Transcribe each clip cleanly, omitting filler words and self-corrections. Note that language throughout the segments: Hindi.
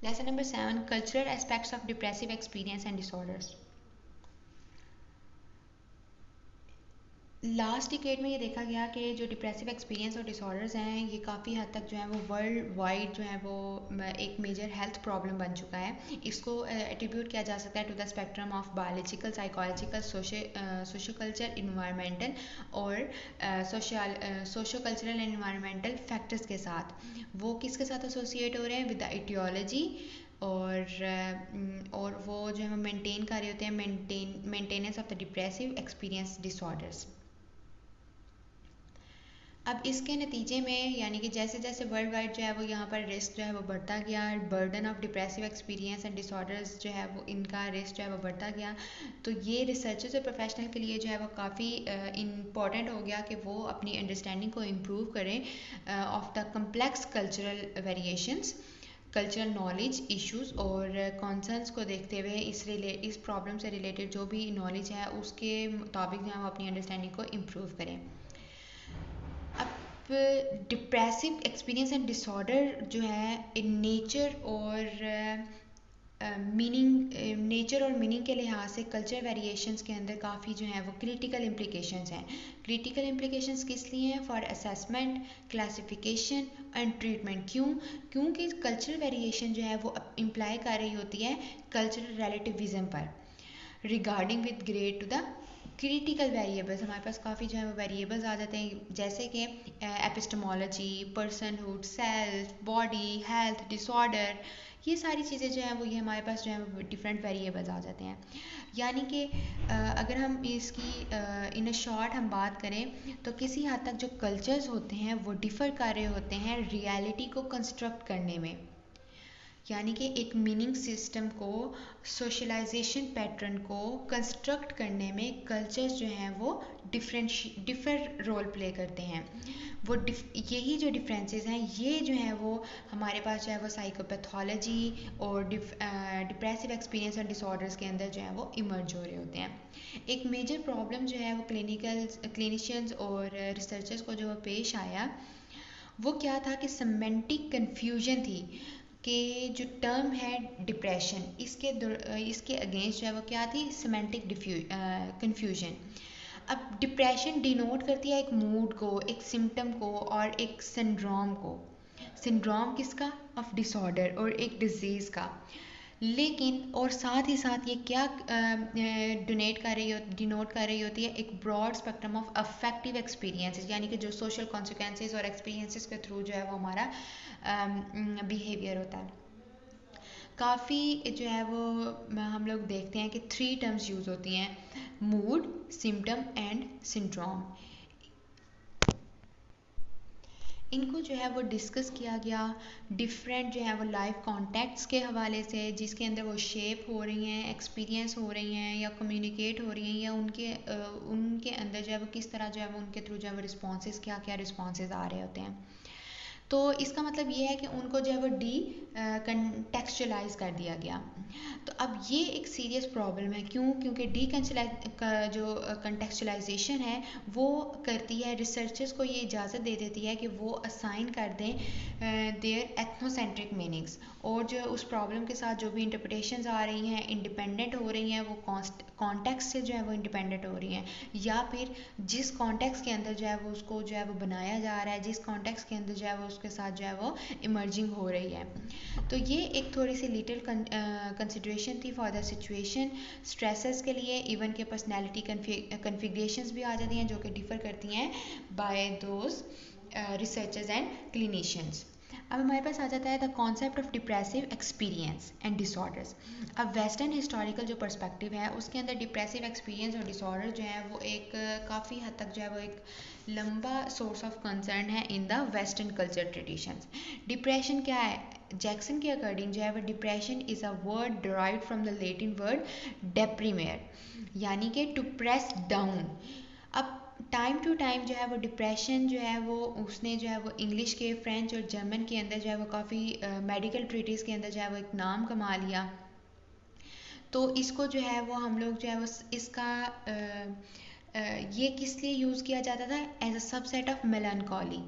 Lesson number 7, cultural aspects of depressive experience and disorders. Last decade में ये देखा गया कि जो डिप्रेसिव एक्सपीरियंस और डिसऑर्डर्स हैं ये काफ़ी हद तक जो है वो वर्ल्ड वाइड जो है वो एक मेजर हेल्थ प्रॉब्लम बन चुका है। इसको एट्रीब्यूट किया जा सकता है to the spectrum of biological, psychological, socio culture, environmental और socio cultural and environmental factors के साथ। वो किसके साथ एसोसिएट हो रहे हैं? विद द इटियोलॉजी, और वो जो है मेंटेन कर रहे होते हैं maintenance of the depressive experience disorders. अब इसके नतीजे में यानी कि जैसे जैसे वर्ल्ड वाइड जो है वो यहाँ पर रिस्क जो है वो बढ़ता गया, burden of depressive experience and disorders जो है वो इनका रिस्क जो है वो बढ़ता गया, तो ये रिसर्चर्स और प्रोफेशनल के लिए जो है वो काफ़ी इम्पॉर्टेंट हो गया कि वो अपनी अंडरस्टैंडिंग को इम्प्रूव करें of the complex cultural variations, cultural knowledge issues और कॉन्सर्न्स को देखते हुए इस प्रॉब्लम से रिलेटेड जो भी नॉलेज है उसके मुताबिक जो है वो अपनी अंडरस्टैंडिंग को इम्प्रूव करें। अब डिप्रेसिव एक्सपीरियंस एंड डिसऑर्डर जो है इन नेचर और मीनिंग के लिहाज से कल्चर वेरिएशंस के अंदर काफ़ी जो है वो क्रिटिकल इम्प्लिकेशंस हैं। क्रिटिकल इम्प्लिकेशंस किस लिए हैं? For assessment, classification and treatment. क्योंकि कल्चरल वेरिएशन जो है वो इम्प्लाई कर रही होती है कल्चरल रिलेटिविज्म पर regarding with grade two the critical variables. हमारे पास काफ़ी जो है वो वेरिएबल्स आ जाते हैं जैसे कि epistemology, personhood, self, body, health, disorder, ये सारी चीज़ें जो हैं वो ये हमारे पास जो है वो डिफरेंट वेरिएबल्स आ जाते हैं। यानी कि अगर हम इसकी इन अ शॉर्ट हम बात करें तो किसी हद तक जो कल्चर्स होते हैं वो डिफ़र कर रहे होते हैं रियलिटी को कंस्ट्रक्ट करने में, यानी कि एक मीनिंग सिस्टम को, सोशलाइजेशन पैटर्न को कंस्ट्रक्ट करने में कल्चर्स जो हैं वो डिफरेंट रोल प्ले करते हैं। वो यही जो डिफरेंसेस हैं ये जो है वो हमारे पास जो है वो साइकोपैथोलॉजी और डिप्रेसिव एक्सपीरियंस और डिसऑर्डर्स के अंदर जो है वो इमर्ज हो रहे होते हैं। एक मेजर प्रॉब्लम जो है वो क्लिनिशियंस और रिसर्चर्स को जो पेश आया वो क्या था कि सेमेंटिक कन्फ्यूजन थी कि जो टर्म है डिप्रेशन इसके अगेंस्ट जो है वो क्या थी? Semantic confusion. अब डिप्रेशन डिनोट करती है एक मूड को, एक सिम्टम को और एक सिंड्रोम को। सिंड्रोम किसका? ऑफ डिसऑर्डर और एक डिजीज़ का। लेकिन और साथ ही साथ ये क्या डिनोट कर रही होती है? एक broad spectrum of affective experiences, यानी कि जो सोशल कॉन्सिक्वेंसेस और एक्सपीरियंसेस के थ्रू जो है वो हमारा बिहेवियर होता है। काफ़ी जो है वो हम लोग देखते हैं कि 3 टर्म्स यूज़ होती हैं: मूड, सिम्टम एंड सिंड्रोम। इनको जो है वो डिस्कस किया गया डिफरेंट जो है वो लाइफ कॉन्टेक्ट्स के हवाले से, जिसके अंदर वो शेप हो रही हैं, एक्सपीरियंस हो रही हैं या कम्युनिकेट हो रही हैं, या उनके अंदर जो है वो किस तरह जो है वो उनके थ्रू जो है वो रिस्पॉन्सेज क्या क्या रिस्पॉन्सेज आ रहे होते हैं। तो इसका मतलब ये है कि उनको जो है वो कंटेक्चुअलाइज कर दिया गया। तो अब ये एक सीरियस प्रॉब्लम है। क्योंकि जो कंटेक्चुलाइजेशन है वो करती है, रिसर्चर्स को ये इजाज़त दे देती है कि वो असाइन कर दें देयर एथनोसेंट्रिक मीनिंग्स, और जो उस प्रॉब्लम के साथ जो भी इंटरप्रिटेशंस आ रही हैं इंडिपेंडेंट हो रही हैं, वो कॉन्टेक्स्ट से जो है वो इंडिपेंडेंट हो रही हैं, या फिर जिस कॉन्टेक्स्ट के अंदर जो है वो उसको जो है वो बनाया जा रहा है, जिस कॉन्टेक्स्ट के अंदर जो है वो उसके साथ जो है वो इमर्जिंग हो रही है। तो ये एक थोड़ी सी लिटिल कंसिडरेशन थी फॉर द सिचुएशन। स्ट्रेसेस के लिए इवन के पर्सनैलिटी कन्फिग्रेशंस भी आ जाती हैं जो कि डिफ़र करती हैं by those researchers and clinicians. अब हमारे पास आ जाता है the concept of depressive experience and disorders. अब वेस्टर्न हिस्टोरिकल जो पर्सपेक्टिव है उसके अंदर डिप्रेसिव एक्सपीरियंस और डिसऑर्डर जो है वो एक काफ़ी हद तक जो है वो एक लंबा सोर्स ऑफ कंसर्न है in the western culture traditions. Depression क्या है? जैक्सन के अकॉर्डिंग जो है वो depression is a word derived from the Latin word deprimere, यानी कि टू प्रेस डाउन। अब टाइम टू टाइम जो है वो डिप्रेशन जो है वो उसने जो है वो इंग्लिश के, फ्रेंच और जर्मन के अंदर जो है वो काफ़ी मेडिकल ट्रीटीज़ के अंदर जो है वो एक नाम कमा लिया। तो इसको जो है वो हम लोग जो है वो इसका ये किस लिए यूज़ किया जाता था? As a subset of melancholy.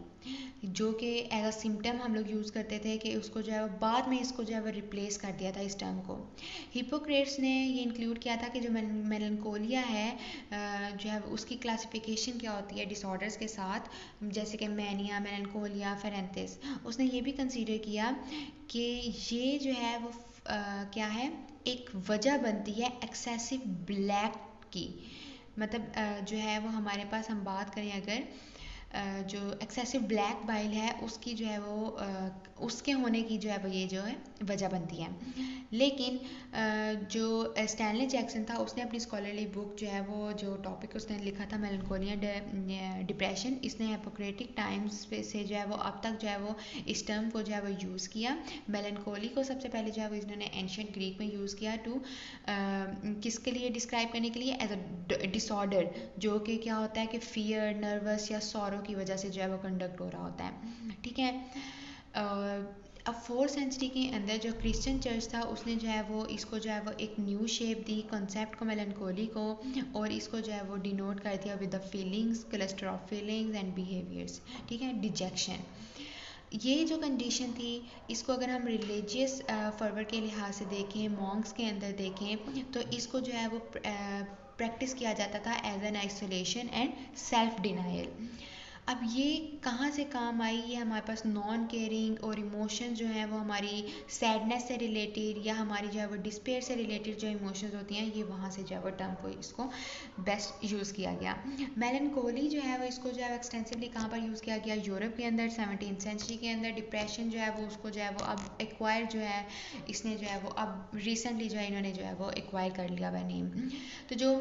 जो कि एज अ सिम्टम हम लोग यूज़ करते थे कि उसको जो है वो बाद में इसको जो है वो रिप्लेस कर दिया था इस टर्म को। हिपोक्रेट्स ने ये इंक्लूड किया था कि जो मेलनकोलिया है जो है उसकी क्लासिफिकेशन क्या होती है डिसऑर्डर्स के साथ, जैसे कि मैनिया, मेलनकोलिया, फेरेंथिस। उसने ये भी कंसीडर किया कि ये जो है वो क्या है, एक वजह बनती है एक्सेसिव ब्लैक की। मतलब जो है वो हमारे पास हम बात करें अगर जो एक्सेसिव ब्लैक बाइल है उसकी जो है वो उसके होने की जो है वो ये जो है वजह बनती है। लेकिन जो स्टैनली जैक्सन था उसने अपनी स्कॉलरली बुक जो है वो जो टॉपिक उसने लिखा था मेलनकोलिया डिप्रेशन, इसने हिपोक्रेटिक टाइम्स से जो है वो अब तक जो है वो इस टर्म को जो है वो यूज़ किया। मेलनकोली को सबसे पहले जो है वो इन्होंने एंशियंट ग्रीक में यूज़ किया टू किसके लिए डिस्क्राइब करने के लिए, एज अ डिसऑर्डर, जो कि क्या होता है कि फियर, नर्वस या सॉरो की वजह से जो है वो कंडक्ट हो रहा होता है। ठीक है। अब 4th सेंचुरी के अंदर जो क्रिश्चियन चर्च था उसने जो है वो इसको जो है वो एक न्यू शेप दी कॉन्सेप्ट को, मेलनकोली को, और इसको जो है वो डिनोट कर दिया with the feelings, cluster of feelings and behaviours. ठीक है, डिजेक्शन। ये जो कंडीशन थी इसको अगर हम रिलीजियस फर्वर के लिहाज से देखें, मॉन्क्स के अंदर देखें, तो इसको जो है वो प्रैक्टिस किया जाता था as an isolation and self denial. अब ये कहाँ से काम आई, ये हमारे पास नॉन केयरिंग और इमोशन जो है वो हमारी सैडनेस से रिलेटेड या हमारी जो है वो डिस्पेयर से रिलेटेड जो इमोशंस होती हैं, ये वहाँ से जो है वो टर्म को इसको बेस्ट यूज़ किया गया। मेलनकोली जो है वो इसको जो है एक्सटेंसिवली कहाँ पर यूज़ किया गया, यूरोप के अंदर 17th सेंचुरी के अंदर। डिप्रेशन जो है वो उसको जो है वो अब एक्वायर जो है इसने जो है वो अब रिसेंटली जो है इन्होंने जो है वो एक्वायर कर लिया हुआ नेम। तो जो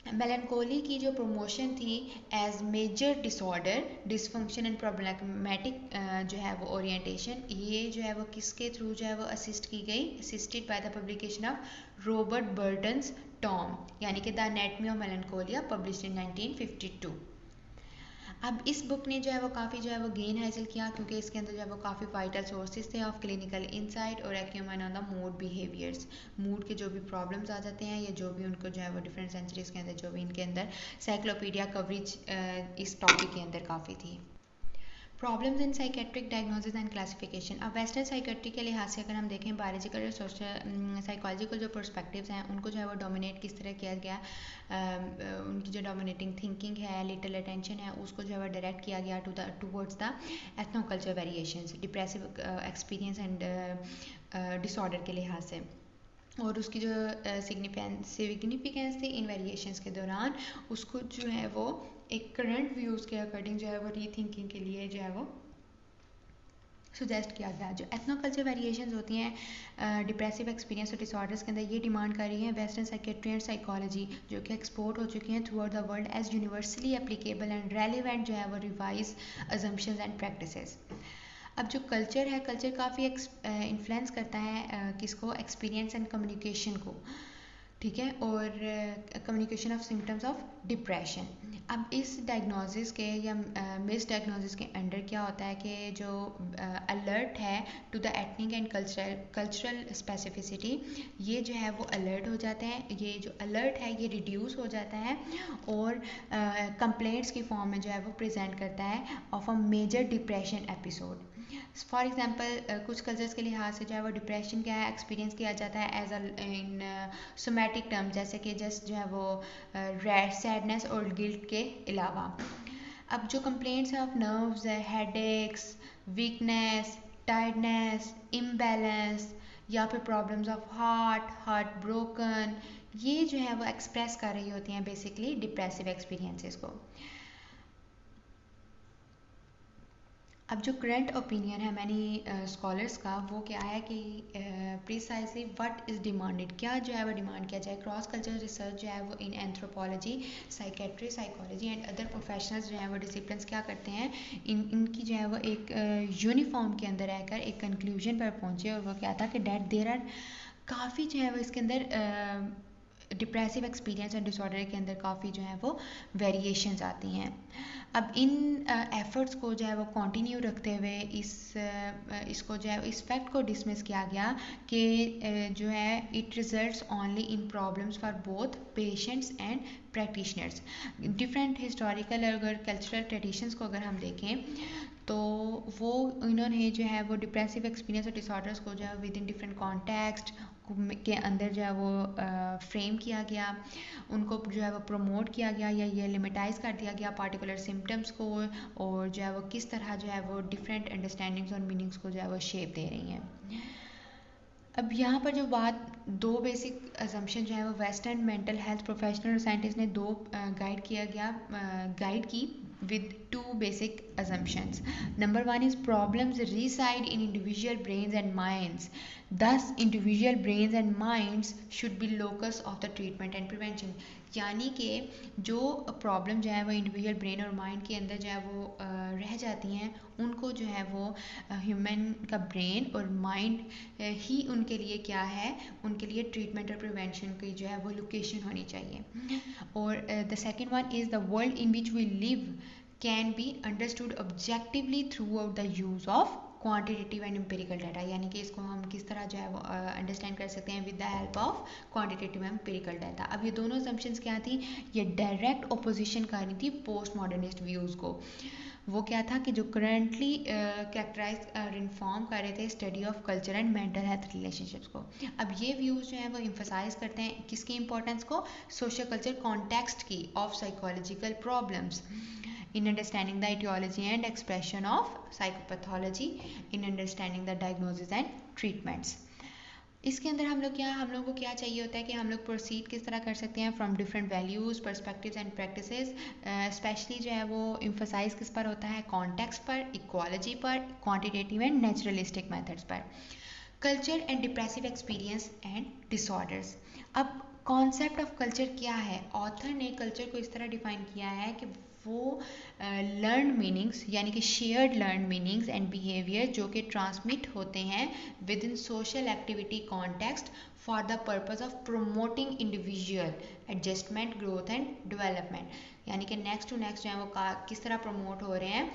मेलनकोली की जो प्रमोशन थी as major disorder, dysfunction and problematic जो है वो ओरिएंटेशन, ये जो है वो किसके थ्रू जो है वो असिस्ट की गई, assisted by the publication of Robert Burton's Tom, यानी कि the anatomy of मेलनकोलिया, published in 1952। अब इस बुक ने जो है वो काफ़ी जो है वो गेन हासिल किया क्योंकि इसके अंदर जो है वो काफ़ी वाइटल सोर्सेज थे ऑफ क्लिनिकल इंसाइट और acumen on the mood behaviours. Mood के जो भी प्रॉब्लम्स आ जाते हैं या जो भी उनको जो है वो डिफरेंट सेंचुरीज के अंदर जो भी इनके अंदर साइक्लोपीडिया कवरेज इस टॉपिक के अंदर काफ़ी थी। Problems in psychiatric diagnosis and classification. अब वेस्टर्न साइकेट्री के लिहाज से अगर हम देखें, बायोलॉजिकल और सोशल साइकोलॉजिकल जो पर्सपेक्टिव्स हैं उनको जो है वो डोमिनेट किस तरह किया गया, उनकी जो डोमिनेटिंग थिंकिंग है, लिटिल अटेंशन है, उसको जो है वो डायरेक्ट किया गया towards the ethnocultural variations, depressive experience and disorder के लिहाज से। और उसकी जो सिग्निफिकेंस थी इन वेरिएशंस के दौरान, उसको जो है वो एक करंट व्यूज़ के अकॉर्डिंग जो है वो रीथिंकिंग के लिए जो है वो सुजेस्ट किया गया। जो एथनोकल्चर वेरिएशंस होती हैं डिप्रेसिव एक्सपीरियंस और डिसऑर्डर्स के अंदर, ये डिमांड कर रही हैं वेस्टर्न साइकेट्री एंड साइकोलॉजी जो कि एक्सपोर्ट हो चुकी हैं throughout the world as universally applicable and relevant जो है वो रिवाइज अजम्पशंस एंड प्रैक्टिसेस। अब जो कल्चर है, कल्चर काफ़ी इन्फ्लुएंस करता है किसको, एक्सपीरियंस एंड कम्युनिकेशन को। ठीक है, और communication of symptoms of depression. अब इस डायग्नोसिस के या मिस डायग्नोसिस के अंडर क्या होता है कि जो अलर्ट है to the ethnic and cultural specificity, ये जो है वो अलर्ट हो जाते हैं, ये जो अलर्ट है ये रिड्यूस हो जाता है और कंप्लेंट्स की फॉर्म में जो है वो प्रेजेंट करता है of a major depression episode. For example कुछ कल्चर्स के लिहाज से जो है वो डिप्रेशन क्या है एक्सपीरियंस किया जाता है as a in somatic term, जैसे कि जस्ट जो है वो सैडनेस और गिल्ट के अलावा। अब जो कंप्लेंट्स हैं ऑफ नर्व्स है, हेडेक्स, वीकनेस, टायर्डनेस, इम्बैलेंस या फिर प्रॉब्लम्स ऑफ हार्ट ब्रोकन, ये जो है वो एक्सप्रेस कर रही होती हैं बेसिकली डिप्रेसिव एक्सपीरियंसेस को। अब जो करंट ओपिनियन है मैनी स्कॉलर्स का, वो क्या है कि प्रिसाइजली व्हाट इज़ डिमांडेड, क्या जो है वो डिमांड किया जाए। क्रॉस कल्चरल रिसर्च जो है वो इन anthropology, psychiatry, psychology and other professionals जो है वो डिसिप्लिन्स क्या करते हैं, इनकी जो है वो एक यूनिफॉर्म के अंदर रहकर एक कंक्लूजन पर पहुँचे, और वो क्या था कि डेट देर आर काफ़ी जो है वो इसके अंदर डिप्रेसिव एक्सपीरियंस एंड डिसऑर्डर के अंदर काफ़ी जो है वो वेरिएशंस आती हैं। अब इन एफर्ट्स को जो है वो कंटिन्यू रखते हुए इसको जो है इस फैक्ट को डिसमिस किया गया कि जो है it results only in problems for both patients and practitioners. Different historical अगर कल्चरल ट्रेडिशंस को अगर हम देखें तो वो इन्होंने जो है वो डिप्रेसिव एक्सपीरियंस और डिसऑर्डर्स को जो है विद इन डिफरेंट कॉन्टेक्स्ट के अंदर जो है वो फ्रेम किया गया, उनको जो है वो प्रमोट किया गया या ये लिमिटाइज कर दिया गया पार्टिकुलर सिम्टम्स को, और जो है वो किस तरह जो है वो डिफरेंट अंडरस्टैंडिंग्स और मीनिंग्स को जो है वो शेप दे रही हैं। अब यहाँ पर जो बात दो बेसिक असम्पशन जो है वो वेस्टर्न मेंटल हेल्थ प्रोफेशनल और साइंटिस्ट ने दो गाइड की with two basic assumptions. Number one is problems reside in individual brains and minds. Thus, individual brains and minds should be locus of the treatment and prevention. यानी कि जो प्रॉब्लम जो है वो इंडिविजुअल ब्रेन और माइंड के अंदर जो है वो रह जाती हैं, उनको जो है वो ह्यूमन का ब्रेन और माइंड ही उनके लिए क्या है, उनके लिए ट्रीटमेंट और प्रिवेंशन की जो है वो लोकेशन होनी चाहिए। और the second one is the world in which we live can be understood objectively throughout the use of quantitative and empirical data. यानी कि इसको हम किस तरह जो है वो अंडरस्टैंड कर सकते हैं with the help of quantitative and empirical data. अब ये दोनों असम्पशंस क्या थी, ये डायरेक्ट ओपोजिशन कर रही थी पोस्ट मॉडर्निस्ट व्यूज़ को। वो क्या था कि जो करंटली कैरेक्टराइज और इन्फॉर्म कर रहे थे study of culture and mental health relationships को। अब ये व्यूज़ जो हैं वो एम्फसाइज करते हैं किसकी इंपॉर्टेंस को, सोशल कल्चर कॉन्टेक्स्ट की of psychological problems in understanding the etiology and expression of psychopathology, in understanding the diagnosis and treatments. इसके अंदर हम लोगों को क्या चाहिए होता है कि हम लोग प्रोसीड किस तरह कर सकते हैं from different values perspectives and practices. Specially जो है वो एम्फसाइज किस पर होता है, कॉन्टेक्स्ट पर, इक्वालॉजी पर, क्वांटिटेटिव एंड नेचुरलिस्टिक मेथड्स पर। Culture and depressive experience and disorders. अब कॉन्सेप्ट ऑफ कल्चर क्या है, ऑथर ने कल्चर को इस तरह डिफाइन किया है कि वो लर्न मीनिंग्स यानी कि shared learn meanings and behaviour जो कि ट्रांसमिट होते हैं with in social activity context for the purpose of promoting individual adjustment growth and development. यानी कि नेक्स्ट टू नेक्स्ट जो है वो किस तरह प्रमोट हो रहे हैं,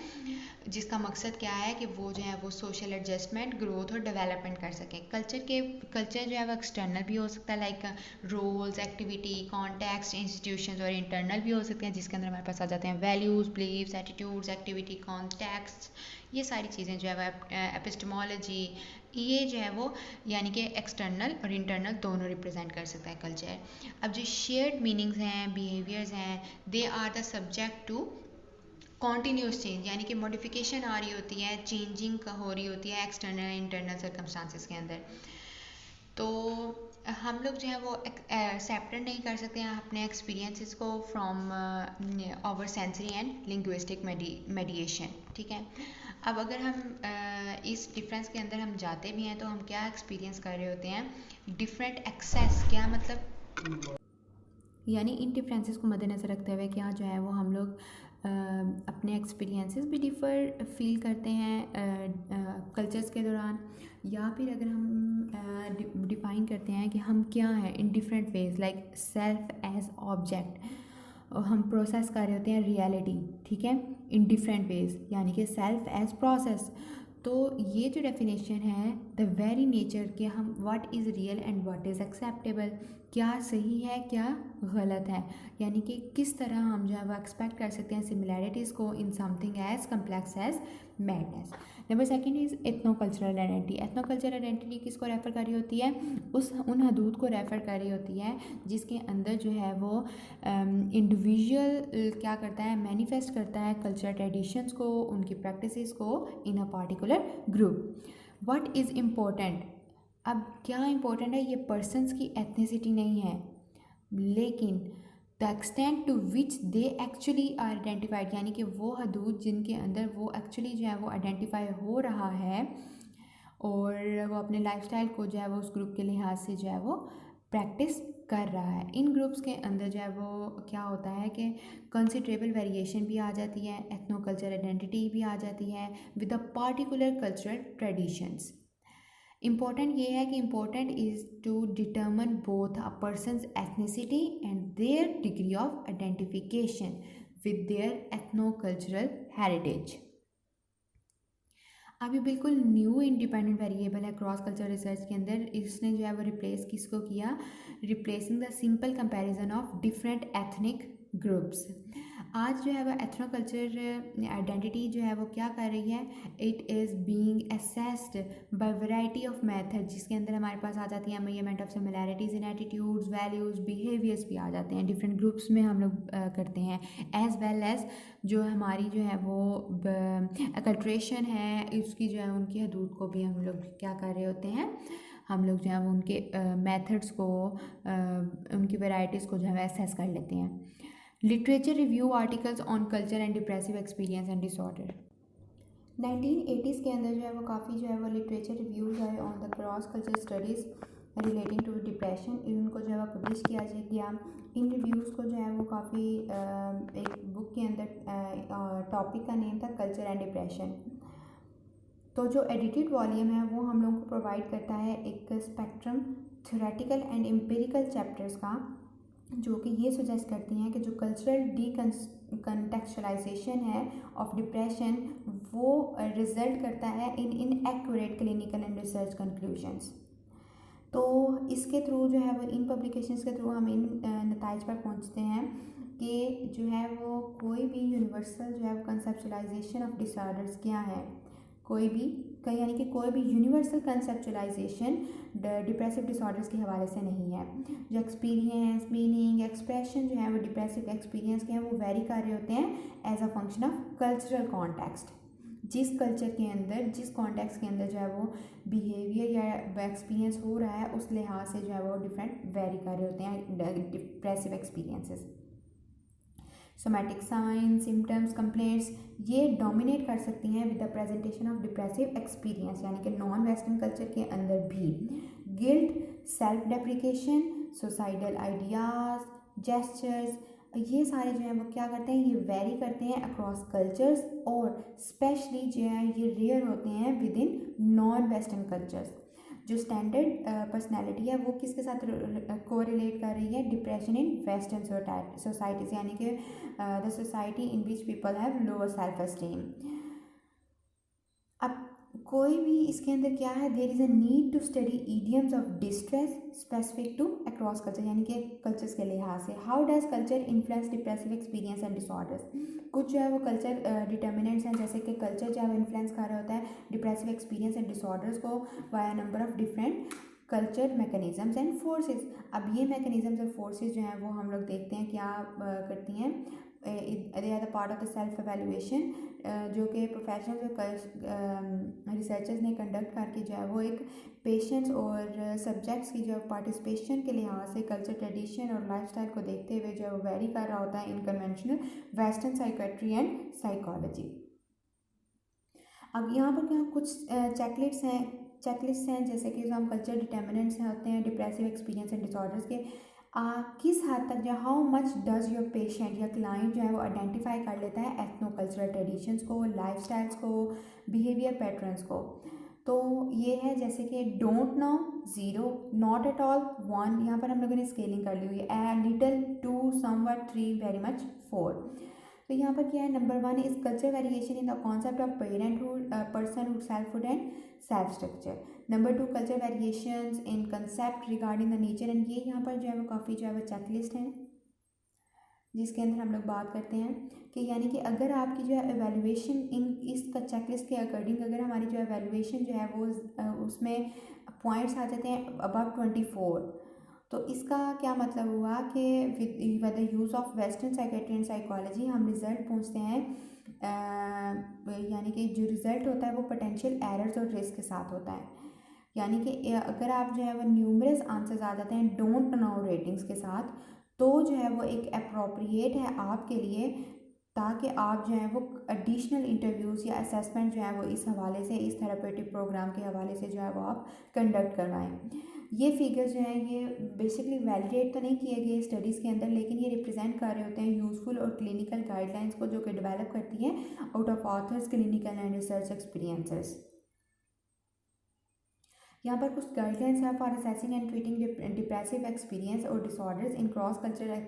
जिसका मकसद क्या है कि वो जो है वो सोशल एडजस्टमेंट ग्रोथ और डेवलपमेंट कर सकें। कल्चर जो है वो एक्सटर्नल भी हो सकता है like roles activity context institutions, और इंटरनल भी हो सकते हैं जिसके अंदर हमारे पास आ जाते हैं values beliefs attitudes activity context, ये सारी चीज़ें जो है वो एपिस्टेमोलॉजी, ये जो है वो यानी कि एक्सटर्नल और इंटरनल दोनों रिप्रेजेंट कर सकता है कल्चर। अब जो शेयर्ड मीनिंग्स हैं बिहेवियर्स हैं, they are the subject to continuous change, यानी कि मॉडिफिकेशन आ रही होती है, चेंजिंग हो रही होती है एक्सटर्नल इंटरनल सर्कमस्टांसिस के अंदर। तो हम लोग जो है वो सेपरेट नहीं कर सकते हैं अपने एक्सपीरियंसेस को from our sensory and linguistic mediation, ठीक है। अब अगर हम इस डिफरेंस के अंदर हम जाते भी हैं तो हम क्या एक्सपीरियंस कर रहे होते हैं, डिफरेंट एक्सेस, क्या मतलब, यानी इन डिफरेंसेस को मद्देनज़र रखते हुए क्या जो है वो हम लोग अपने एक्सपीरियंसेस भी डिफ़र फील करते हैं कल्चर्स के दौरान, या फिर अगर हम डिफ़ाइन करते हैं कि हम क्या हैं in different ways like self as object, हम प्रोसेस कर रहे होते हैं रियलिटी, ठीक है, इन डिफरेंट वेज, यानी कि सेल्फ एज प्रोसेस। तो ये जो डेफिनेशन है द वेरी नेचर के हम what is real and what is acceptable, क्या सही है क्या गलत है, यानी कि किस तरह हम जो है वो एक्सपेक्ट कर सकते हैं सिमिलैरिटीज़ को in something as complex as madness. Number second is ethno cultural identity. Ethno cultural identity किसको रेफ़र कर रही होती है, उन हदूद को रेफ़र कर रही होती है जिसके अंदर जो है वो इंडिविजुअल क्या करता है, मैनिफेस्ट करता है कल्चरल ट्रेडिशंस को, उनकी प्रैक्टिसेस को in a particular group. What is important, अब क्या इम्पोर्टेंट है, ये पर्सनस की एथनिसिटी नहीं है, लेकिन the extent to which they actually are identified, यानी कि वो हदूद जिनके अंदर वो एक्चुअली जो है वो आइडेंटिफाई हो रहा है और वो अपने लाइफस्टाइल को जो है वो उस ग्रुप के लिहाज से जो है वो प्रैक्टिस कर रहा है। इन ग्रुप्स के अंदर जो है वो क्या होता है कि कंसिडरेबल वेरिएशन भी आ जाती है, एथनो कल्चरल आइडेंटिटी भी आ जाती है with a particular cultural traditions. Important ये है कि important is to determine both a person's ethnicity and their degree of identification with their ethno cultural heritage. अभी बिल्कुल न्यू इंडिपेंडेंट वेरिएबल है क्रॉस कल्चर रिसर्च के अंदर। इसने जो है वो रिप्लेस किसको किया, replacing the simple comparison of different ethnic groups. आज जो है वो एथनो कल्चर आइडेंटिटी जो है वो क्या कर रही है, it is being assessed by variety of method, जिसके अंदर हमारे पास आ जाती है measurement of similarities in attitudes, values, behaviours भी आ जाते हैं। डिफरेंट ग्रुप्स में हम लोग करते हैं, एज वेल एज जो हमारी जो है वो अकल्ट्रेशन है उसकी जो है उनकी हदूद को भी हम लोग क्या कर रहे होते हैं, हम लोग जो है वो उनके मेथड्स को उनकी वैरायटीज़ को जो है एसेस कर लेते हैं। Literature review articles on culture and depressive experience and disorder. 1980s के अंदर जो है वो काफ़ी जो है वो लिटरेचर रिव्यूज़ आए on the cross culture studies relating to depression, इनको जो है वो पब्लिश किया गया। इन रिव्यूज़ को जो है वो काफ़ी एक बुक के अंदर टॉपिक का नेम था कल्चर एंड डिप्रेशन। तो जो एडिटेड वॉल्यूम है वो हम लोगों को प्रोवाइड करता है एक spectrum theoretical and empirical chapters का, जो कि ये सुजेस्ट करती हैं कि जो कल्चरल कंटेक्चुअलाइजेशन है ऑफ डिप्रेशन वो रिजल्ट करता है in inaccurate clinical and research conclusions. तो इसके थ्रू जो है वो इन पब्लिकेशंस के थ्रू हम इन नताइज पर पहुंचते हैं कि जो है वो कोई भी यूनिवर्सल जो है वो कंसेप्चुलाइजेशन ऑफ डिसऑर्डर्स क्या है, कोई भी यानी कि कोई भी यूनिवर्सल कंसेप्चुलाइजेशन डिप्रेसिव डिसऑर्डर्स के हवाले से नहीं है। जो एक्सपीरियंस, मीनिंग, एक्सप्रेशन जो है वो डिप्रेसिव एक्सपीरियंस के हैं वो वेरी कर रहे होते हैं as a function of cultural context. जिस कल्चर के अंदर, जिस कॉन्टेक्स्ट के अंदर जो है वो बिहेवियर या एक्सपीरियंस हो रहा है उस लिहाज से जो है वो डिफरेंट वेरी कर रहे होते हैं depressive experiences. Somatic science, symptoms, complaints ये डोमिनेट कर सकती हैं with the presentation of depressive experience, यानी कि नॉन वेस्टर्न कल्चर के अंदर भी guilt, self depreciation, suicidal ideas, gestures, ये सारे जो हैं वो क्या करते हैं, ये वेरी करते हैं अक्रॉस कल्चर्स और स्पेशली जो है ये रेयर होते हैं with in non western cultures. जो स्टैंडर्ड पर्सनैलिटी है वो किसके साथ कोरिलेट कर रही है, डिप्रेशन इन वेस्टर्न सोसाइटीज़, यानी कि the society in which people have lower self esteem. अब कोई भी इसके अंदर क्या है, there is a need to study idioms of distress specific to across culture, यानी कि कल्चर्स के लिहाज से। How does culture influence depressive experience and disorders. कुछ जो है वो कल्चर डिटर्मिनेंट्स हैं, जैसे कि कल्चर जो है वो इन्फ्लुएंस कर रहा होता है डिप्रेसिव एक्सपीरियंस एंड डिसऑर्डर्स को via number of different culture mechanisms and forces. अब ये मैकेनिज्म्स और फोर्सेस जो हैं वो हम लोग देखते हैं क्या करती हैं, they are the part of the self evaluation, जो कि प्रोफेशनल्स रिसर्चर्स ने कंडक्ट करके जो है वो एक पेशेंट्स और सब्जेक्ट्स की जो पार्टिसिपेशन के लिहाज से कल्चर, ट्रेडिशन और लाइफस्टाइल को देखते हुए जो है वो वेरी कर रहा होता है इन conventional western psychiatry and psychology. अब यहाँ पर क्या कुछ चेकलिस्ट हैं जैसे कि जो हम कल्चर डिटर्मिनेंट्स होते हैं डिप्रेसिव एक्सपीरियंस एंड डिसऑर्डर्स के, किस हद तक जो how much does your patient या क्लाइंट जो है वो आइडेंटिफाई कर लेता है एथनो कल्चरल ट्रेडिशंस को, लाइफस्टाइल्स को, बिहेवियर पैटर्न्स को। तो ये है जैसे कि don't know 0, not at all 1, यहाँ पर हम लोगों ने स्केलिंग कर ली हुई है, लिटिल 2, समवट 3, वेरी मच 4। तो यहाँ पर क्या है, number 1 is culture variation in the concept of parenthood, personhood, selfhood and self structure. Number 2 culture variations in concept regarding the nature and, ये यहाँ पर जो है वो काफ़ी जो है वो चेकलिस्ट है जिसके अंदर हम लोग बात करते हैं कि यानी कि अगर आपकी जो है एवेल्युएशन इन इसका चेकलिस्ट के अकॉर्डिंग अगर हमारी जो एवेल्युएशन जो है वो उसमें पॉइंट्स आ जाते हैं अबव 24, तो इसका क्या मतलब हुआ कि with the use of western psychiatry and psychology हम रिज़ल्ट पूछते हैं, यानी कि जो रिज़ल्ट होता है वो पोटेंशियल एरर्स और रिस्क के साथ होता है। यानी कि अगर आप जो है वो न्यूमरस आंसर्स आ जाते हैं डोंट नो रेटिंग्स के साथ, तो जो है वो एक अप्रोप्रिएट है आपके लिए, ताकि आप जो है वो एडिशनल इंटरव्यूज़ या असेसमेंट जो है वो इस हवाले से, इस थेरेपेटिक प्रोग्राम के हवाले से जो है वो आप कंडक्ट करवाएं। ये फिगर्स जो हैं ये बेसिकली वैलिडेट तो नहीं किए गए स्टडीज़ के अंदर, लेकिन ये रिप्रेजेंट कर रहे होते हैं यूज़फुल और क्लिनिकल गाइडलाइंस को जो कि डेवलप करती हैं out of authors clinical and research experiences. यहाँ पर कुछ गाइडलाइंस है for assessing and treating depressive experience और disorders in cross cultural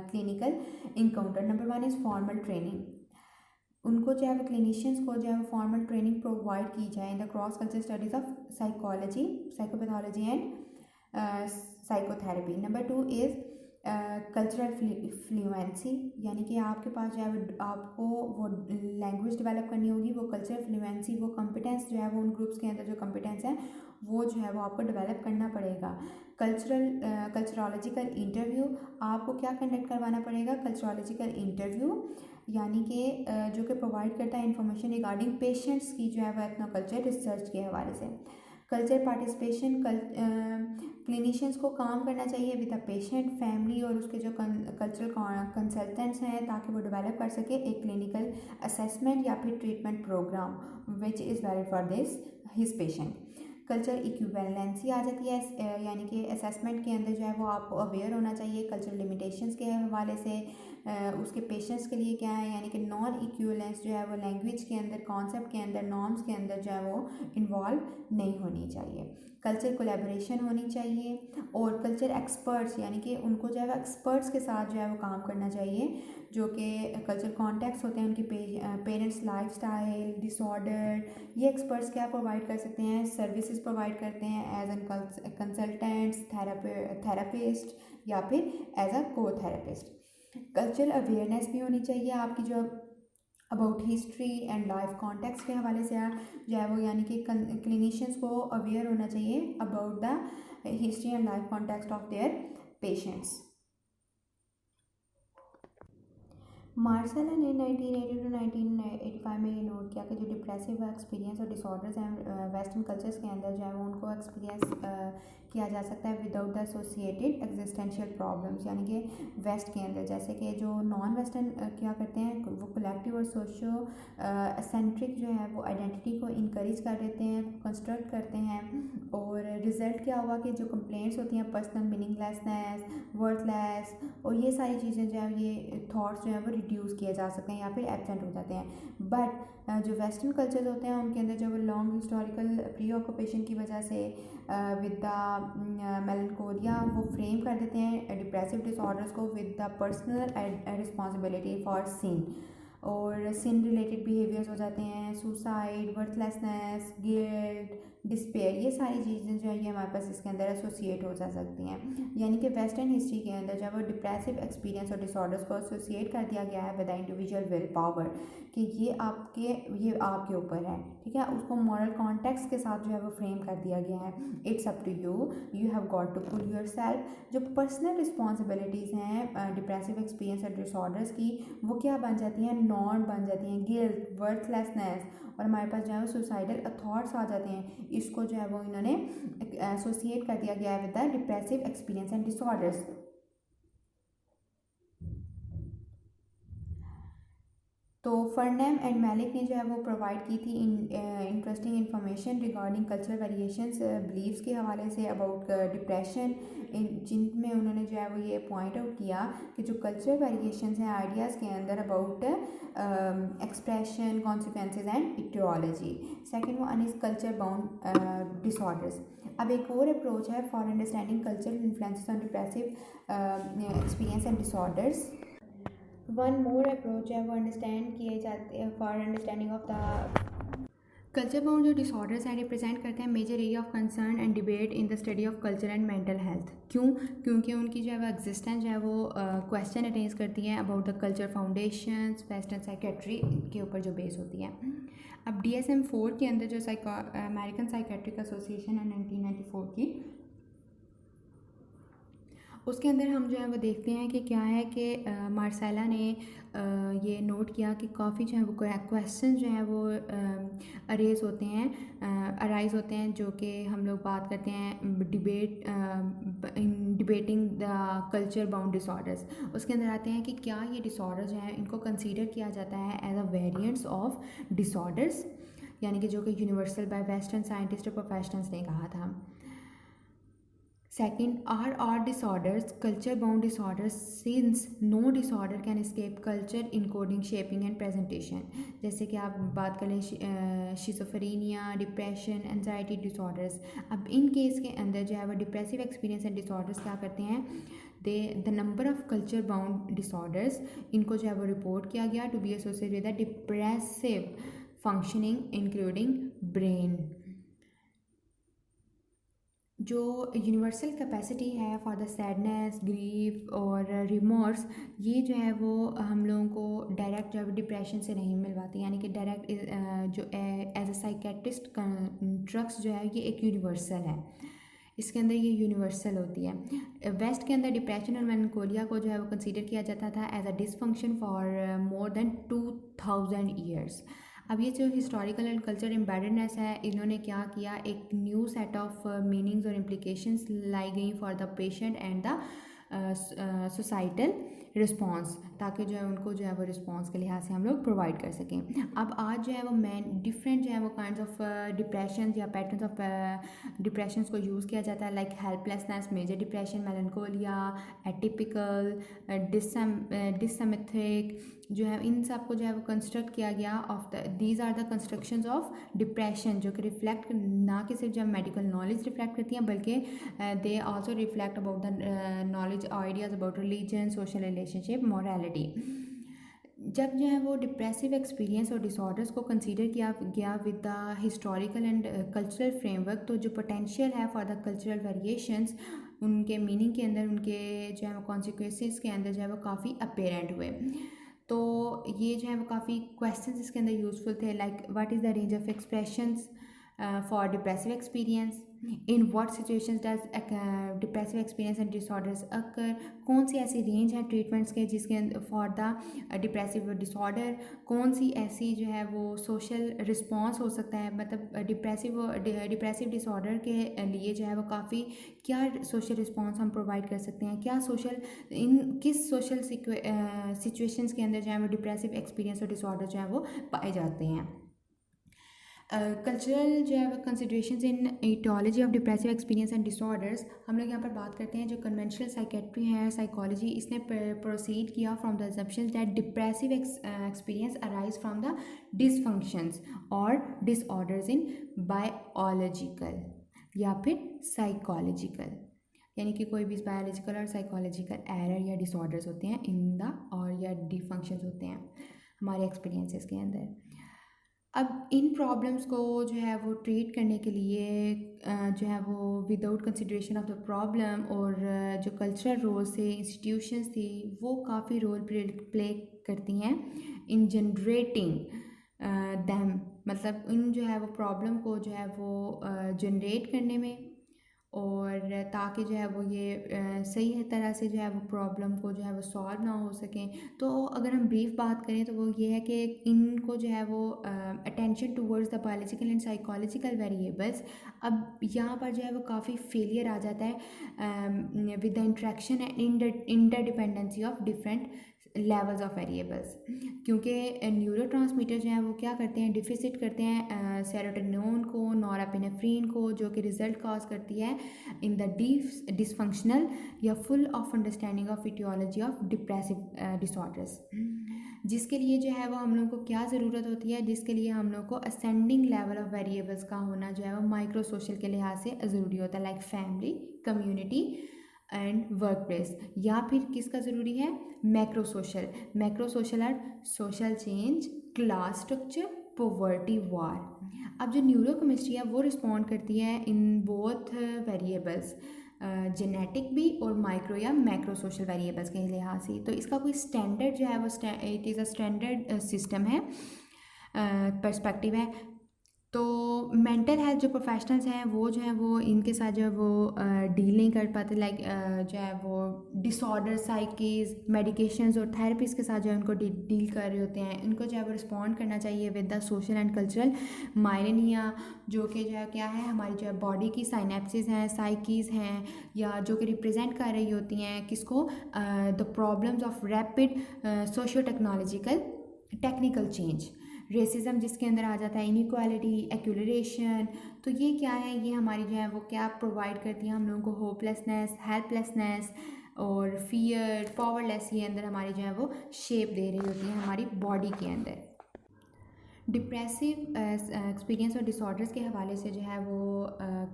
clinical encounter. Number 1 is formal training. उनको जो है वो क्लिनिशियंस को जो है वो फॉर्मल ट्रेनिंग प्रोवाइड की जाए in the cross culture studies of psychology, psychopathology and psychotherapy. Number 2 is cultural fluency, यानी कि आपके पास जो है आपको वो लैंग्वेज डेवलप करनी होगी, वो कल्चरल फ्लुएंसी, वो कॉम्पिटेंस जो है वो उन ग्रुप्स के अंदर जो कॉम्पिटेंस है वो जो है वो आपको डेवलप करना पड़ेगा। कल्चरोलॉजिकल इंटरव्यू, आपको क्या कंडक्ट करवाना पड़ेगा? कल्चरोलॉजिकल इंटरव्यू, यानी कि जो कि प्रोवाइड करता है इंफॉर्मेशन रिगार्डिंग पेशेंट्स की जो है वो एथनो कल्चर रिसर्च के हवाले से। कल्चर पार्टिसिपेशन, क्लिनिशियंस को काम करना चाहिए विद द पेशेंट, फैमिली और उसके जो कल्चरल कंसल्टेंट्स हैं, ताकि वो डेवलप कर सके एक क्लिनिकल असेसमेंट या फिर treatment program which is valid for this his patient. Culture equivalency आ जाती है, यानी कि असेसमेंट के अंदर जो है वो आपको अवेयर होना चाहिए कल्चरल लिमिटेशंस के हवाले से, उसके पेशेंट्स के लिए क्या है, यानी कि नॉन इक्विवेलेंस जो है वो लैंग्वेज के अंदर, कॉन्सेप्ट के अंदर, नॉर्म्स के अंदर जो है वो इन्वॉल्व नहीं होनी चाहिए। कल्चर कोलैबोरेशन होनी चाहिए, और कल्चर एक्सपर्ट्स, यानी कि उनको जो है वो एक्सपर्ट्स के साथ जो है वो काम करना चाहिए, जो कि कल्चर कॉन्टेक्स्ट होते हैं उनकी पेरेंट्स लाइफस्टाइल डिसऑर्डर, ये एक्सपर्ट्स क्या प्रोवाइड कर सकते हैं? सर्विसेज प्रोवाइड करते हैं एज एन कंसल्टेंट्स, थेरापिस्ट या फिर एज अ को थेरेपिस्ट। कल्चरल अवेयरनेस भी होनी चाहिए आपकी, जो about history and life context के हवाले से जो है वो, यानी कि क्लिनिशियंस को अवेयर होना चाहिए about the history and life context of their patients. Marsella ने 1980 टू 1985 में ये नोट किया कि जो डिप्रेसिव एक्सपीरियंस और डिसऑर्डर्स हैं वेस्टर्न कल्चर्स के अंदर जो है वो उनको एक्सपीरियंस किया जा सकता है without the associated existential problems, यानी कि वेस्ट के अंदर, जैसे कि जो नॉन वेस्टर्न क्या करते हैं वो कलेक्टिव और सोशो एसेंट्रिक जो है वो आइडेंटिटी को इनकरेज कर देते हैं, कंस्ट्रक्ट करते हैं, और रिज़ल्ट क्या हुआ कि जो कंप्लेंट्स होती हैं पर्सनल मीनिंगलेसनेस, वर्थलेस और ये सारी चीज़ें जो है ये थॉट्स जो है वो रिड्यूस किए जा सकते हैं या फिर एब्सेंट हो जाते हैं। बट जो वेस्टर्न कल्चर्स होते हैं उनके अंदर जो वो लॉन्ग हिस्टोरिकल प्री ऑक्यूपेशन की वजह से विद द मेलनकोलिया वो फ्रेम कर देते हैं डिप्रेसिव डिसऑर्डर्स को with the personal responsibility for sin, और सिन रिलेटेड बिहेवियर्स हो जाते हैं, सुसाइड, वर्थलेसनेस, गिल्ट, डिस्पेयर, ये सारी चीज़ें जो है ये हमारे पास इसके अंदर एसोसिएट हो जा सकती हैं। यानी कि वेस्टर्न हिस्ट्री के अंदर जब वो डिप्रेसिव एक्सपीरियंस और डिसऑर्डर्स को एसोसिएट कर दिया गया है with the individual will power, कि ये आपके ऊपर है, ठीक है, उसको मॉरल कॉन्टेक्स्ट के साथ जो है वो फ्रेम कर दिया गया है। It's up to you, you have got to pull yourself. जो पर्सनल रिस्पॉन्सिबिलिटीज़ हैं डिप्रेसिव एक्सपीरियंस और डिसऑर्डर्स की, वो क्या बन जाती हैं? नॉर्म बन जाती हैं, गिल्ट, वर्थलेसनेस, और हमारे पास जो है सुसाइडल थॉट्स आ जाते हैं। इसको जो है वो इन्होंने एसोसिएट कर दिया गया है with the depressive experience and disorders. तो फर्नैम एंड मैलिक ने जो है वो प्रोवाइड की थी interesting information regarding cultural variations beliefs के हवाले से अबाउट डिप्रेशन, जिनमें उन्होंने जो है वो ये पॉइंट आउट किया कि जो कल्चरल वेरिएशंस हैं आइडियाज़ के अंदर about expression, consequences and etiology. Second one is culture bound disorders. अब एक और अप्रोच है for understanding cultural influences on depressive experience and disorders. One more approach है वो अंडरस्टैंड किए जाते हैं for understanding of the culture bound जो डिसऑर्डर्स हैं रिप्रेजेंट करते हैं major area of concern and debate in the study of culture and mental health. क्यों? क्योंकि उनकी जो है वो एग्जिस्टेंस जो है वो क्वेश्चन अटेंस करती है about the culture foundations, western psychiatry के ऊपर जो बेस होती है। अब DSM-4 के अंदर जो अमेरिकन साइकेट्रिक एसोसिएशन है 1994 की, उसके अंदर हम जो है वो देखते हैं कि क्या है कि मार्सेला ने ये नोट किया कि काफ़ी जो है वो क्वेश्चन जो है वो अराइज़ होते हैं जो कि हम लोग बात करते हैं debating the culture bound disorders. उसके अंदर आते हैं कि क्या ये डिसऑर्डर जो है इनको कंसीडर किया जाता है as a variants of disorders, यानी कि जो कि यूनिवर्सल बाय वेस्टर्न साइंटिस्ट और प्रोफेशनल्स ने कहा था। Second, are disorders culture bound disorders since no disorder can escape culture encoding, shaping and presentation। जैसे कि आप बात कर लें शिज़ोफ्रेनिया, डिप्रेशन, एंजाइटी डिसऑर्डर्स। अब इन केस के अंदर जो है वो डिप्रेसिव एक्सपीरियंस एंड डिसऑर्डर्स क्या करते हैं, they the number of culture bound disorders, इनको जो है वो रिपोर्ट किया गया to be associated with the depressive functioning including brain. जो यूनिवर्सल कैपेसिटी है फॉर द सैडनेस, ग्रीफ और रिमोर्स, ये जो है वो हम लोगों को डायरेक्ट जो है डिप्रेशन से नहीं मिलवाती, यानी कि डायरेक्ट जो एज अ साइकेट्रिस्ट ड्रग्स जो है ये एक यूनिवर्सल है, इसके अंदर ये यूनिवर्सल होती है। वेस्ट के अंदर डिप्रेशन और मेलनकोलिया को जो है वो कंसीडर किया जाता था as a dysfunction for more than 2000 years. अब ये जो हिस्टोरिकल एंड कल्चर एम्बेडेडनेस है, इन्होंने क्या किया, एक न्यू सेट ऑफ मीनिंग्स और इम्प्लीकेशंस लाई गई for the patient and the societal response, ताकि जो है उनको जो है वो रिस्पॉन्स के लिहाज से हम लोग प्रोवाइड कर सकें। अब आज जो है वो मैन डिफरेंट जो है वो काइंड ऑफ डिप्रेशन या पैटर्न्स ऑफ डिप्रेशन को यूज़ किया जाता है, like helplessness, major depression, melancholia, atypical, dysthymic, जो है इन सब को जो है वो कंस्ट्रक्ट किया गया of the these are the constructions of depression, जो कि रिफ्लेक्ट ना कि सिर्फ जब मेडिकल नॉलेज रिफ्लेक्ट करती हैं, बल्कि they also reflect about the knowledge ideas about religion, social relationship, morality. जब जो है वो डिप्रेसिव एक्सपीरियंस और डिसऑर्डर्स को कंसीडर किया गया with the historical and cultural framework, तो जो पोटेंशियल है फॉर द कल्चरल वेरिएशंस, उनके मीनिंग के अंदर, उनके जो है वो कॉन्सिक्वेंसेस के अंदर जो है वो काफ़ी अपेरेंट हुए। तो ये जो है वो काफ़ी क्वेश्चंस इसके अंदर यूज़फुल थे, like what is the range of expressions for depressive experience, in what situations does depressive experience and disorders occur, कौन सी ऐसी रेंज है ट्रीटमेंट्स के जिसके फॉर द डिप्रेसिव डिसऑर्डर, कौन सी ऐसी जो है वो सोशल रिस्पॉन्स हो सकता है, मतलब डिप्रेसिव डिसऑर्डर के लिए जो है वो काफ़ी क्या सोशल रिस्पॉन्स हम प्रोवाइड कर सकते हैं, क्या सोशल इन किस सोशल सिचुएशंस के अंदर जो है वो डिप्रेसिव एक्सपीरियंस और डिसऑर्डर जो है वो पाए जाते हैं। कल्चरल जो है वो considerations in etiology of depressive experience and disorders, हम लोग यहाँ पर बात करते हैं जो कन्वेंशनल साइकेट्री है, साइकोलॉजी, इसने प्रोसीड किया from the assumptions that depressive experience arise from the dysfunctions और डिसऑर्डर्स इन बायोलॉजिकल या फिर साइकोलॉजिकल, यानी कि कोई भी बायोलॉजिकल और साइकोलॉजिकल एरर या डिसऑर्डर्स होते हैं इन द और या डिफंक्शंस होते हैं हमारे एक्सपीरियंसेस के अंदर। अब इन प्रॉब्लम्स को जो है वो ट्रीट करने के लिए जो है वो without consideration of the problem, और जो कल्चरल रोल से इंस्टीट्यूशंस थी वो काफ़ी रोल प्ले करती हैं इन जनरेटिंग दैम, मतलब इन जो है वो प्रॉब्लम को जो है वो जनरेट करने में, और ताकि जो है वो ये सही तरह से जो है वो प्रॉब्लम को जो है वो सॉल्व ना हो सकें। तो अगर हम ब्रीफ बात करें तो वो ये है कि इनको जो है वो attention towards the biological and psychological variables, अब यहाँ पर जो है वो काफ़ी फेलियर आ जाता है with the interaction and interdependency of different levels of variables, क्योंकि न्यूरोट्रांसमीटर जो हैं वो क्या करते हैं, डिफिसिट करते हैं सेरोटोनिन को, नॉरएपिनेफ्रिन को, जो कि रिजल्ट कॉज करती है इन द डिसफंक्शनल या full of understanding of etiology of depressive disorders, जिसके लिए जो है वो हम लोग को क्या ज़रूरत होती है, जिसके लिए हम लोग को असेंडिंग लेवल ऑफ वेरिएबल्स का होना जो है वो माइक्रो सोशल के लिहाज से ज़रूरी होता है, like family, community and work place, या फिर किसका ज़रूरी है, macro social or social change, class structure, poverty, war. अब जो न्यूरोकेमिस्ट्री है वो रिस्पॉन्ड करती है इन बोथ वेरिएबल्स, जेनेटिक भी और माइक्रो या मैक्रो सोशल वेरिएबल्स के लिहाज से। तो इसका कोई स्टैंडर्ड जो है वो it is a standard system है, पर्सपेक्टिव है। तो मेंटल हेल्थ जो प्रोफेशनल्स हैं वो जो है वो इनके साथ जो है वो डील नहीं कर पाते, लाइक जो है वो डिसऑर्डर, साइकीज, मेडिकेशंस और थेरेपीज़ के साथ जो है उनको डील कर रहे होते हैं। इनको जो है वो रिस्पॉन्ड करना चाहिए with the social and cultural milieu, जो कि जो है क्या है, हमारी जो है बॉडी की साइनेप्सिस हैं, साइकीज़ हैं, या जो कि रिप्रेजेंट कर रही होती हैं किसको, the problems of rapid socio technical change, racism जिसके अंदर आ जाता है, इनइक्वालिटी, एक्यूलरेशन। तो ये क्या है, ये हमारी जो है वो क्या प्रोवाइड करती है हम लोगों को, होपलेसनेस, हेल्पलेसनेस और फियर, पावरलेस, ये अंदर हमारी जो है वो शेप दे रही होती है हमारी बॉडी के अंदर। डिप्रेसिव एक्सपीरियंस और डिसऑर्डर्स के हवाले से जो है वो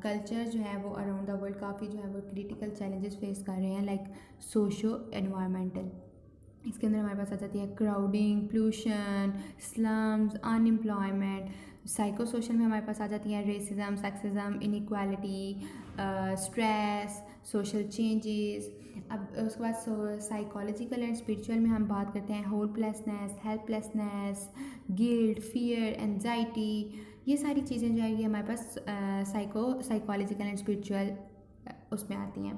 कल्चर जो है वो अराउंड द वर्ल्ड काफ़ी जो है वो क्रिटिकल चैलेंजेस फेस कर रहे हैं, लाइक सोशो एनवायरमेंटल। इसके अंदर हमारे पास आ जाती है crowding, pollution, slums, unemployment. Psycho social में हमारे पास आ जाती है racism, sexism, inequality, stress, social changes. अब उसके बाद साइकोलॉजिकल एंड स्पिरिचुअल में हम बात करते हैं hopelessness, helplessness, guilt, fear, anxiety. ये सारी चीज़ें जो है ये हमारे पास साइकोलॉजिकल एंड स्पिरिचुअल उसमें आती हैं,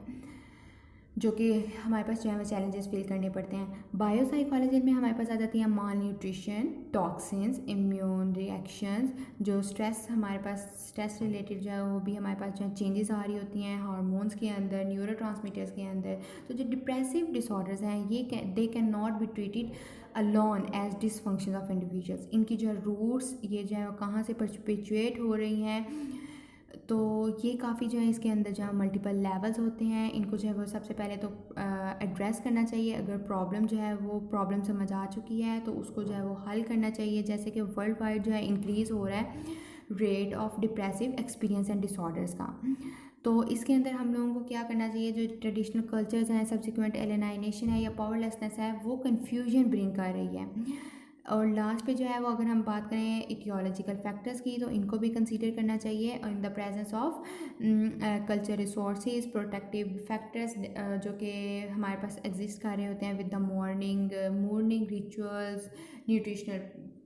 जो कि हमारे पास जो है वो चैलेंजेस फील करने पड़ते हैं। बायोसाइकोलॉजी में हमारे पास आ जाती है माल न्यूट्रिशन, टॉक्सिन्स, इम्यून रिएक्शंस, जो स्ट्रेस हमारे पास स्ट्रेस रिलेटेड जो है वो भी हमारे पास जो है चेंजेस आ रही होती हैं हार्मोन्स के अंदर, न्यूरोट्रांसमीटर्स के अंदर। तो जो डिप्रेसिव डिसऑर्डर्स हैं ये they can not be treated alone as dysfunction of individuals. इनकी जो है रूट्स ये जो है वो कहाँ से परपेचुएट हो रही हैं, तो ये काफ़ी जो है इसके अंदर जो है मल्टीपल लेवल्स होते हैं। इनको जो है वो सबसे पहले तो एड्रेस करना चाहिए। अगर प्रॉब्लम जो है वो प्रॉब्लम समझ आ चुकी है तो उसको जो है वो हल करना चाहिए। जैसे कि वर्ल्ड वाइड जो है इंक्रीज़ हो रहा है rate of depressive experience and disorders का। तो इसके अंदर हम लोगों को क्या करना चाहिए, जो ट्रेडिशनल कल्चर्स हैं, सब्सिक्वेंट एलिनाइनेशन है या पावरलेसनेस है, वो कन्फ्यूजन ब्रिंग कर रही है। और लास्ट पे जो है वो अगर हम बात करें इटियोलॉजिकल फैक्टर्स की, तो इनको भी कंसीडर करना चाहिए in the presence of culture resources, protective factors जो कि हमारे पास एग्जिस्ट कर रहे होते हैं with the morning rituals, nutritional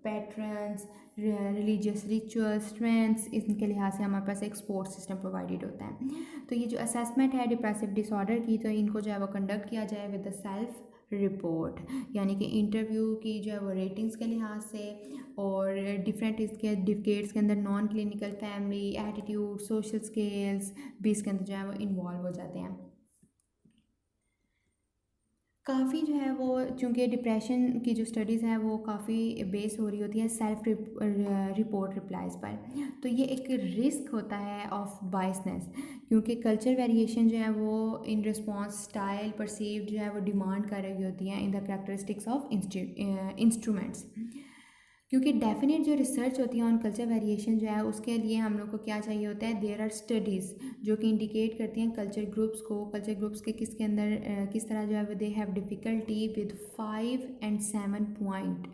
patterns, religious rituals, strengths. इनके लिहाज से हमारे पास एक सपोर्ट सिस्टम प्रोवाइडेड होता है। तो ये जो असेसमेंट है डिप्रेसिव डिसऑर्डर की, तो इनको जो है वो कंडक्ट किया जाए विद द सेल्फ रिपोर्ट, यानी कि इंटरव्यू की जो है वो रेटिंग्स के लिहाज से, और डिफरेंट इसके डिकेट्स के अंदर non clinical, family, attitude, social scales भी इसके अंदर जो है वो इन्वॉल्व हो जाते हैं। काफ़ी जो है वो चूँकि डिप्रेशन की जो स्टडीज़ हैं वो काफ़ी बेस हो रही होती है सेल्फ रिपोर्ट रिप्लाइज पर। तो ये एक रिस्क होता है ऑफ बायसनेस, क्योंकि कल्चर वेरिएशन जो है वो इन रिस्पॉन्स स्टाइल परसीव्ड जो है वो डिमांड कर रही होती हैं in the characteristics of instruments. क्योंकि डेफिनेट जो रिसर्च होती है ऑन कल्चर वेरिएशन जो है उसके लिए हम लोग को क्या चाहिए होता है, देयर आर स्टडीज़ जो कि इंडिकेट करती हैं कल्चर ग्रुप्स के किसके अंदर किस तरह जो है they have difficulty with 5 and 7 point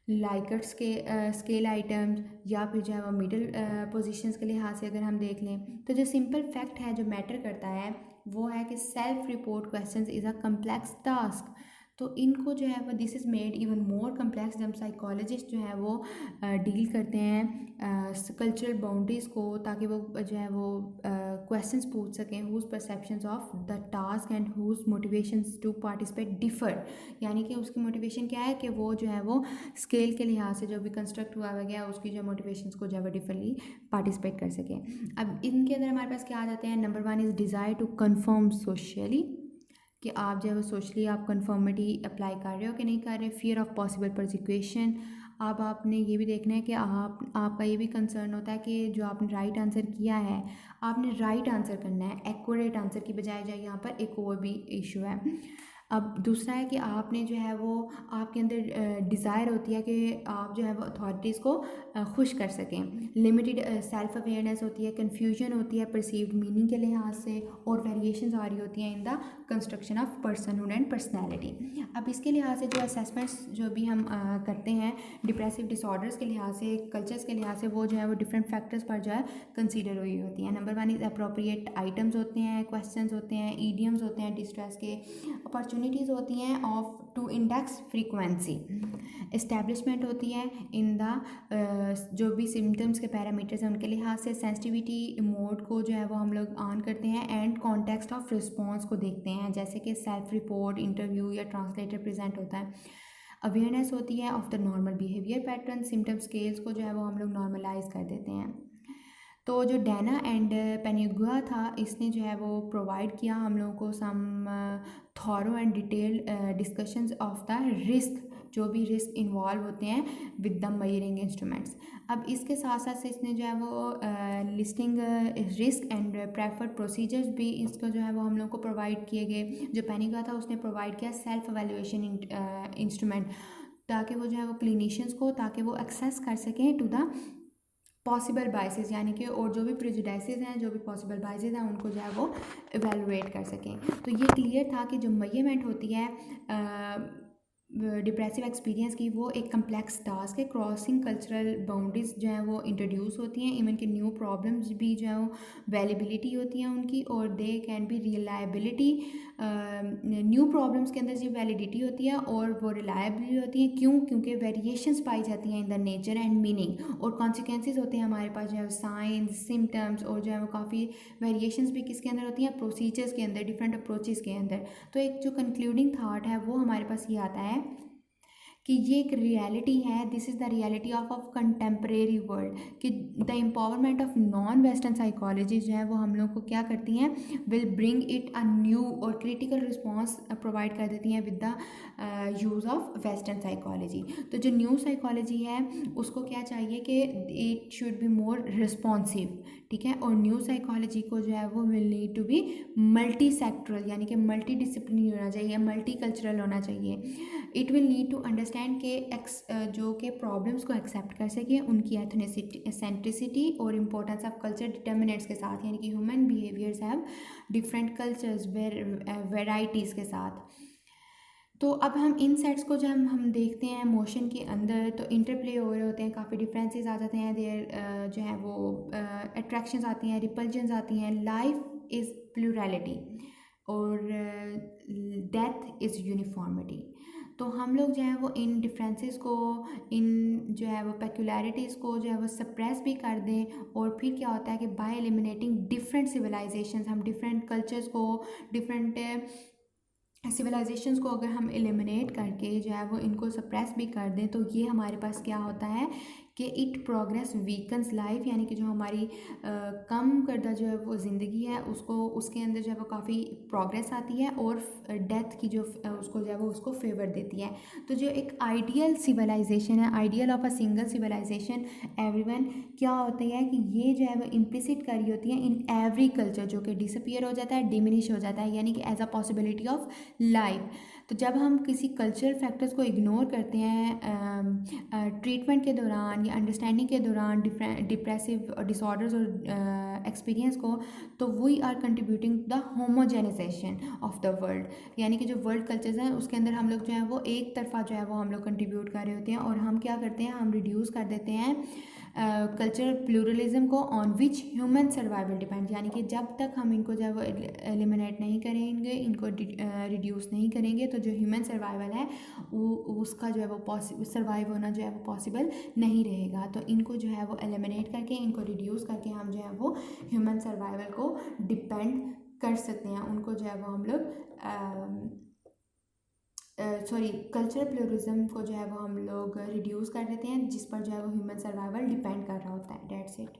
likers के स्केल आइटम्स, या फिर जो है वो मिडल पोजीशंस के लिहाज से अगर हम देख लें, तो जो सिंपल फैक्ट है जो मैटर करता है वो है कि self report questions is a complex task. तो इनको जो है वो this is made even more complex जब साइकोलॉजिस्ट जो है वो डील करते हैं कल्चरल बाउंड्रीज़ को, ताकि वो जो है वो क्वेश्चंस पूछ सकें whose perceptions of the task and whose motivations to participate differ. यानी कि उसकी मोटिवेशन क्या है कि वो जो है वो स्केल के लिहाज से जो भी कंस्ट्रक्ट हुआ गया उसकी जो मोटिवेशंस को जो है वो डिफरेंटली पार्टिसिपेट कर सकें। अब इनके अंदर हमारे पास क्या आ जाते हैं, number 1 is desire to conform socially, कि आप जो है वो सोशली आप कन्फर्मिटी अप्लाई कर रहे हो कि नहीं कर रहे। फियर ऑफ पॉसिबल परसिक्यूशन, अब आपने ये भी देखना है कि आपका ये भी कंसर्न होता है कि जो आपने राइट आंसर किया है आपने राइट आंसर करना है, एक्यूरेट आंसर की बजाय जो यहाँ पर एक और भी इशू है। अब दूसरा है कि आपने जो है वो आपके अंदर डिज़ायर होती है कि आप जो है वो अथॉरिटीज़ को खुश कर सकें। लिमिटेड सेल्फ अवेयरनेस होती है, कन्फ्यूजन होती है परसीव्ड मीनिंग के लिहाज से, और वेरिएशंस आ रही होती हैं in the construction of personhood and personality. अब इसके लिहाज से जो असेसमेंट्स जो भी हम करते हैं डिप्रेसिव डिसऑर्डर्स के लिहाज से, कल्चर्स के लिहाज से, वो जो है वो डिफरेंट फैक्टर्स पर जो है कंसीडर हुई होती हैं। नंबर 1 इज़ अप्रोप्रिएट आइटम्स होते हैं, क्वेश्चंस होते हैं, ईडियम्स होते हैं डिस्ट्रेस के, अपॉर्चुनिटीज़ होती हैं of to index frequency, establishment होती है इन द जो भी सिम्टम्स के पैरामीटर्स हैं उनके लिहाज से, सेंसिटिविटी मोड को जो है वो हम लोग ऑन करते हैं, एंड कॉन्टेक्स्ट ऑफ रिस्पॉन्स को देखते हैं, जैसे कि सेल्फ रिपोर्ट, इंटरव्यू या ट्रांसलेटर प्रेजेंट होता है। अवेयरनेस होती है of the normal behaviour pattern, symptom scales को जो है वो हम लोग नॉर्मलाइज कर देते हैं। तो जो डैना एंड पेनिगुआ था इसने जो है वो प्रोवाइड किया हम लोगों को some thorough and detail discussions of the risk, जो भी रिस्क इन्वॉल्व होते हैं विद द मेजरिंग इंस्ट्रूमेंट्स। अब इसके साथ साथ से इसने जो है वो listing risk and preferred procedures भी इसको जो है वो हम लोग को प्रोवाइड किए गए। जो पेनिगुआ था उसने प्रोवाइड किया सेल्फ एवेल्युएशन इंस्ट्रूमेंट, ताकि वो जो है वो क्लिनिशियंस को, ताकि वो एक्सेस कर सकें टू द पॉसिबल बाइसेस, यानी कि और जो भी प्रेजुडिसेस हैं, जो भी पॉसिबल बाइसेस हैं, उनको जो है वो एवेलुएट कर सकें। तो ये क्लियर था कि जो मेजरमेंट होती है डिप्रेसिव एक्सपीरियंस की, वो एक कम्प्लेक्स टास्क है। क्रॉसिंग कल्चरल बाउंड्रीज जो है वो इंट्रोड्यूस होती हैं, इवन के न्यू प्रॉब्लम्स भी जो है वो वेलेबिलिटी होती हैं उनकी, और they can be reliability. New problems के अंदर जी वैलिडिटी होती है और वो रिलायबल होती हैं। क्यों? क्योंकि वेरिएशंस पाई जाती हैं in the nature and meaning, और कॉन्सिक्वेंसेज होते हैं हमारे पास जो है साइंस, सिम्टम्स, और जो है वो काफ़ी वेरिएशंस भी किसके अंदर होती हैं? प्रोसीजर्स के अंदर, डिफरेंट अप्रोचेस के अंदर। तो एक जो कंक्लूडिंग थाट है वो हमारे पास ये आता है कि ये एक रियलिटी है, this is the reality of contemporary world, कि the empowerment of non western psychology जो है वो हम लोग को क्या करती हैं? Will bring it a new और क्रिटिकल रिस्पॉन्स प्रोवाइड कर देती हैं with the use of western psychology. तो जो न्यू साइकोलॉजी है उसको क्या चाहिए कि it should be more responsive, ठीक है। और न्यू साइकोलॉजी को जो है वो will need to be multi sectoral, यानी कि मल्टी डिसिप्लिनरी होना चाहिए, मल्टी कल्चरल होना चाहिए। It will need to understand के जो के प्रॉब्लम्स को एक्सेप्ट कर सके उनकी एथनिसिटी, सेंट्रिसिटी और इम्पोर्टेंस ऑफ कल्चर डिटर्मिनेंट्स के साथ, यानी कि human behaviours have different cultures varieties के साथ। तो अब हम इन सेट्स को जब हम देखते हैं मोशन के अंदर, तो इंटरप्ले हो रहे होते हैं, काफ़ी डिफरेंसेस आ जाते हैं, देयर जो है वो अट्रैक्शंस आती हैं, रिपल्जन्स आती हैं। लाइफ इज़ प्लूरलिटी और डेथ इज़ यूनिफॉर्मिटी। तो हम लोग जो है वो इन डिफरेंसेस को, इन जो है वो पेक्युलैरिटीज़ को जो है वो सप्रेस भी कर दें, और फिर क्या होता है कि बाय एलिमिनेटिंग डिफरेंट सिविलाइजेशंस, हम डिफरेंट कल्चर्स को, डिफरेंट सिविलाइजेशंस को अगर हम एलिमिनेट करके जो है वो इनको सप्रेस भी कर दें, तो ये हमारे पास क्या होता है कि इट प्रोग्रेस वीकन्स लाइफ, यानी कि जो हमारी कम करदा जो है वो ज़िंदगी है उसको, उसके अंदर जो है वो काफ़ी प्रोग्रेस आती है, और डेथ की जो उसको जो है वो उसको फेवर देती है। तो जो एक आइडियल सिविलाइजेशन है, ideal of a single civilisation everyone, क्या होता है कि ये जो है वो इम्प्लिसिट करी होती है इन एवरी कल्चर, जो कि डिसअपियर हो जाता है, डिमिनिश हो जाता है, यानी कि as a possibility of life. तो जब हम किसी कल्चरल फैक्टर्स को इग्नोर करते हैं ट्रीटमेंट के दौरान या अंडरस्टैंडिंग के दौरान डिप्रेसिव डिसऑर्डर्स और एक्सपीरियंस को, तो we are contributing the homogenisation of the world, यानी कि जो वर्ल्ड कल्चर्स हैं उसके अंदर हम लोग जो है वो एक तरफा जो है वो हम लोग कंट्रीब्यूट कर रहे होते हैं, और हम क्या करते हैं, हम रिड्यूस कर देते हैं कल्चरल प्लूरलिज्म को, on which human survival depend, यानी कि जब तक हम इनको जो है वो एलिमिनेट नहीं करेंगे, इनको रिड्यूस नहीं करेंगे, तो जो ह्यूमन सर्वाइवल है वो उसका जो है वो सर्वाइव होना जो है वो पॉसिबल नहीं रहेगा। तो इनको जो है वो एलिमिनेट करके, इनको रिड्यूस करके हम जो है वो ह्यूमन सर्वाइवल को डिपेंड कर सकते हैं, उनको जो है वो हम लोग कल्चरल प्लूरलिज्म को जो है वो हम लोग रिड्यूस कर देते हैं, जिस पर जो है वो ह्यूमन सर्वाइवल डिपेंड कर रहा होता है। That's it.